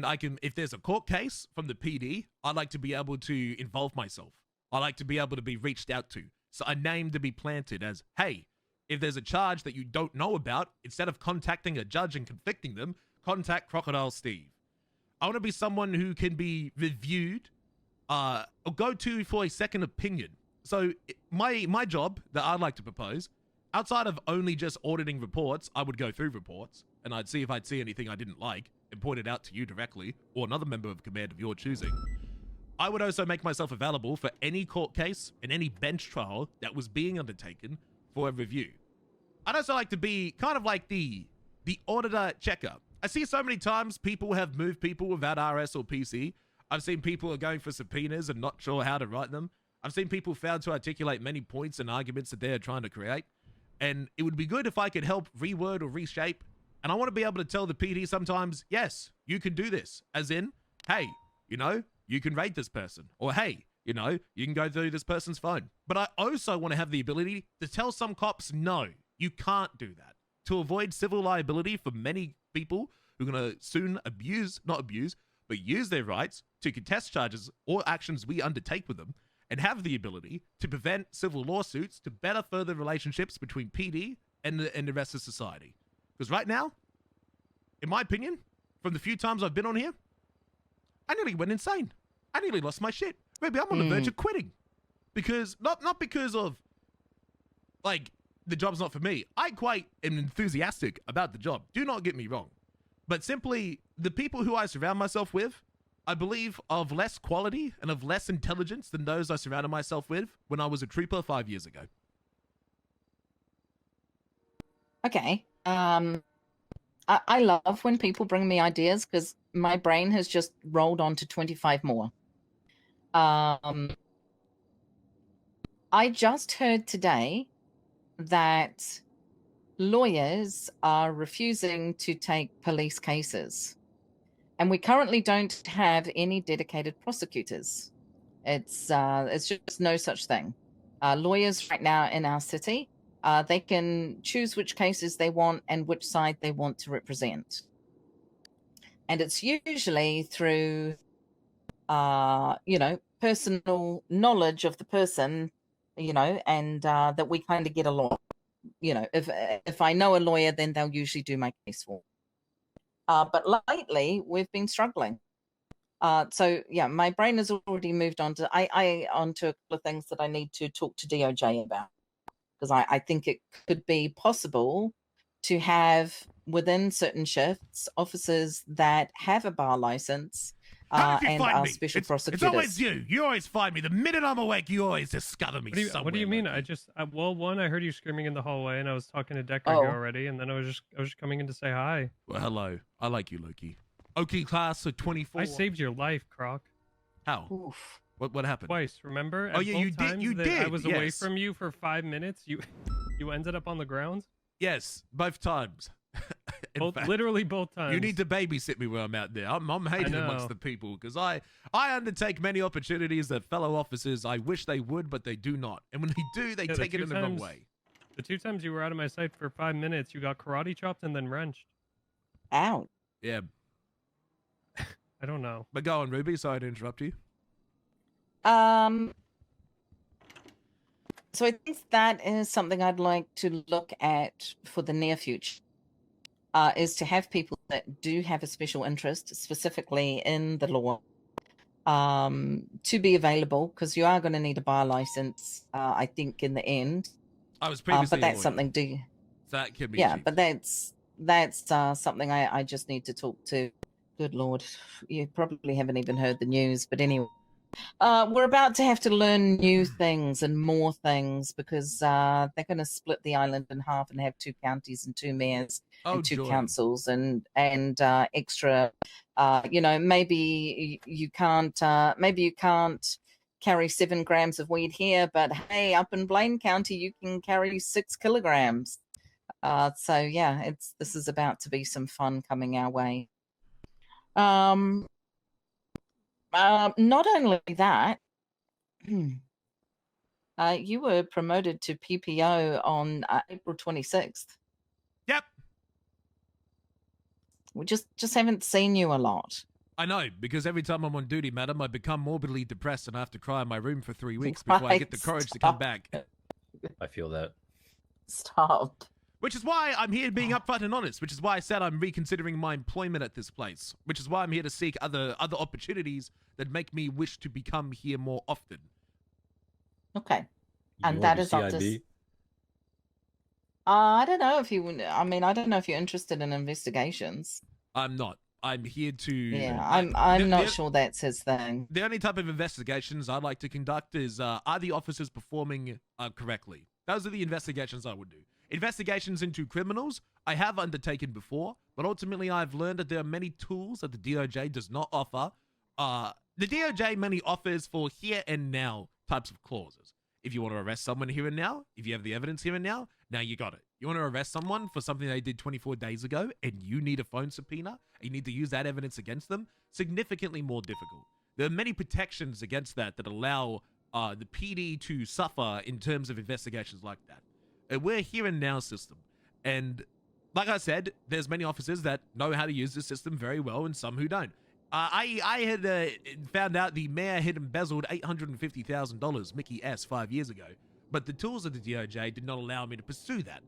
I can, if there's a court case from the PD, I like to be able to involve myself. I like to be able to be reached out to. So a name to be planted as, hey, if there's a charge that you don't know about, instead of contacting a judge and convicting them, contact Crocodile Steve. I want to be someone who can be reviewed or go to for a second opinion. So my job that I'd like to propose, outside of only just auditing reports, I would go through reports and I'd see if I'd see anything I didn't like and point it out to you directly or another member of command of your choosing. I would also make myself available for any court case and any bench trial that was being undertaken for a review. I'd also like to be kind of like the auditor checker. I see so many times people have moved people without RS or PC. I've seen people are going for subpoenas and not sure how to write them. I've seen people fail to articulate many points and arguments that they're trying to create. And it would be good if I could help reword or reshape. And I want to be able to tell the PD sometimes, yes, you can do this. As in, hey, you know, you can raid this person. Or hey, you know, you can go through this person's phone. But I also want to have the ability to tell some cops, no, you can't do that. To avoid civil liability for many people who are going to soon not abuse, but use their rights to contest charges or actions we undertake with them, and have the ability to prevent civil lawsuits to better further relationships between PD and the rest of society. Because right now, in my opinion, from the few times I've been on here, I nearly went insane. I nearly lost my shit. Maybe I'm on the verge of quitting. Because, not because of, like, the job's not for me. I quite am enthusiastic about the job. Do not get me wrong. But simply, the people who I surround myself with, I believe, of less quality and of less intelligence than those I surrounded myself with when I was a trooper 5 years ago. Okay. I love when people bring me ideas because my brain has just rolled on to 25 more. I just heard today that lawyers are refusing to take police cases. And we currently don't have any dedicated prosecutors. It's just no such thing. Lawyers right now in our city, they can choose which cases they want and which side they want to represent. And it's usually through, you know, personal knowledge of the person, you know, and that we kind of get along. You know, if I know a lawyer, then they'll usually do my case for me. But lately, we've been struggling. So yeah, my brain has already moved on to onto a couple of things that I need to talk to DOJ about, because I think it could be possible to have within certain shifts officers that have a bar license and are special prosecutors. It's always you. You always find me. The minute I'm awake, you always discover me somewhere. What do you mean? Well, one, I heard you screaming in the hallway, and I was talking to Decker here already, and then I was just coming in to say hi. Well, hello. I like you, Loki. Okay, class of 24. I saved your life, Croc. How? Oof. What happened? Twice, remember? Oh, yeah, you did. You did. I was away from you for 5 minutes. You ended up on the ground. Yes, both times. Literally both times. You need to babysit me when I'm out there. I'm hated amongst the people because I undertake many opportunities that fellow officers I wish they would, but they do not. And when they do, they take it in the wrong way. The 2 times you were out of my sight for 5 minutes, you got karate chopped and then wrenched. Ow. Yeah. I don't know. But go on, Ruby. Sorry to interrupt you. So I think that is something I'd like to look at for the near future, is to have people that do have a special interest, specifically in the law, to be available, because you are going to need a bar license, I think, in the end. I was previously but that's something that can be cheap. But that's something I just need to talk to. Good Lord, you probably haven't even heard the news, but anyway. We're about to have to learn new things and more things because they're going to split the island in half and have 2 counties and 2 mayors and 2 councils and extra. You know, maybe you can't carry 7 grams of weed here, but hey, up in Blaine County you can carry 6 kilograms. So yeah, this is about to be some fun coming our way. Not only that, you were promoted to PPO on April 26th. Yep. We just haven't seen you a lot. I know, because every time I'm on duty, madam, I become morbidly depressed and I have to cry in my room for 3 weeks before I get the courage to come back. I feel that. Stop. Which is why I'm here being upfront and honest, which is why I said I'm reconsidering my employment at this place, which is why I'm here to seek other opportunities that make me wish to become here more often. Okay. You And wanna that do is up to... CIB? I don't know if you... I mean, I don't know if you're interested in investigations. I'm not. I'm here to... Yeah, I'm not sure that's his thing. The only type of investigations I'd like to conduct is, are the officers performing correctly? Those are the investigations I would do. Investigations into criminals, I have undertaken before, but ultimately I've learned that there are many tools that the DOJ does not offer. The DOJ mainly offers for here and now types of clauses. If you want to arrest someone here and now, if you have the evidence here and now you got it. You want to arrest someone for something they did 24 days ago and you need a phone subpoena, and you need to use that evidence against them, significantly more difficult. There are many protections against that allow the PD to suffer in terms of investigations like that. We're a here and now system. And like I said, there's many officers that know how to use the system very well and some who don't. I had found out the mayor had embezzled $850,000 Mickey S 5 years ago, but the tools of the DOJ did not allow me to pursue that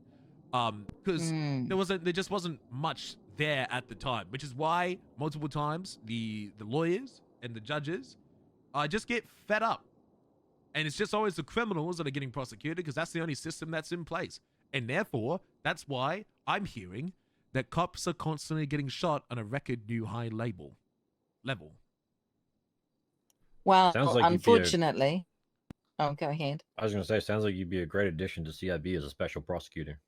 because there just wasn't much there at the time, which is why multiple times the lawyers and the judges just get fed up. And it's just always the criminals that are getting prosecuted because that's the only system that's in place. And therefore, that's why I'm hearing that cops are constantly getting shot on a record new high level. Well, Sounds like unfortunately... Oh, go ahead. I was going to say, sounds like you'd be a great addition to CIB as a special prosecutor.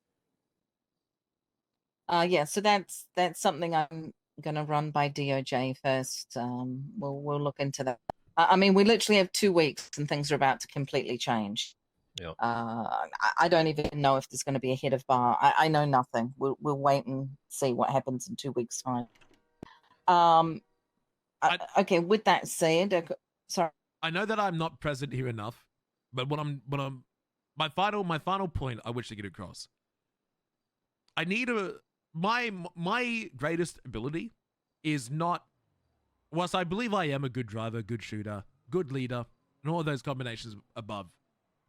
Yeah, so that's something I'm going to run by DOJ first. We'll look into that. I mean, we literally have 2 weeks and things are about to completely change. Yep. I don't even know if there's going to be a head of bar. I know nothing. We'll wait and see what happens in 2 weeks' time. Okay, with that said, sorry. I know that I'm not present here enough, but my final point I wish to get across. I need my greatest ability is not, whilst I believe I am a good driver, good shooter, good leader, and all those combinations above,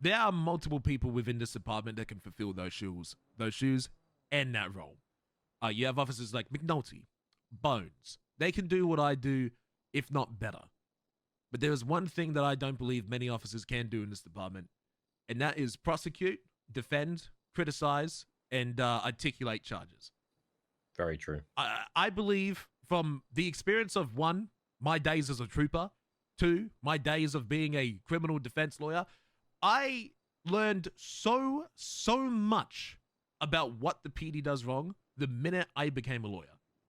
there are multiple people within this department that can fulfill those shoes and that role. You have officers like McNulty, Bones. They can do what I do, if not better. But there is one thing that I don't believe many officers can do in this department, and that is prosecute, defend, criticize, and articulate charges. Very true. I believe from the experience of 1, my days as a trooper, 2, my days of being a criminal defense lawyer, I learned so much about what the PD does wrong the minute I became a lawyer.